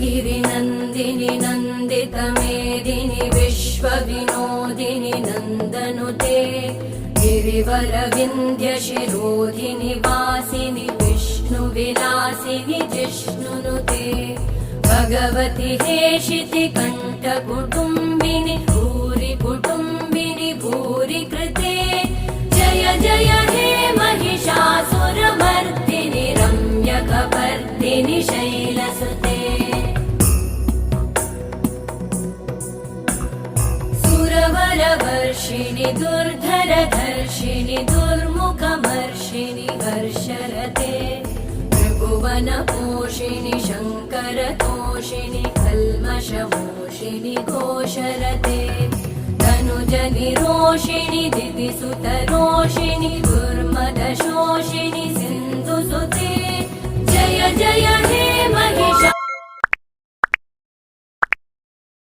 गिरिनन्दिनि नन्दितमेदिनि विश्वविनोदिनि नन्दनुते गिरिवरविन्ध्यशिरोधिनि वासिनि विष्णुविलासिनि जिष्णुनुते भगवति हेशिति कण्ठकुटुम्बिनि भूरि कुटुम्बिनि भूरि कृते जय जय हे महिषासुरमर्दिनि रम्यकपर्दिनि शैलसुते सुरवरवर्षिणि दुर्धरधर्षिणि दुर्मुखमर्षिणि हर्षरते त्रिभुवनपोषिणि शङ्करतोषिणि कल्मषमोषिणि घोषरते तनुजनिरोषिणि दिविसुतरोषिणि दुर्मदशोषिणि सिन्धुसुते जय जय हे महिषा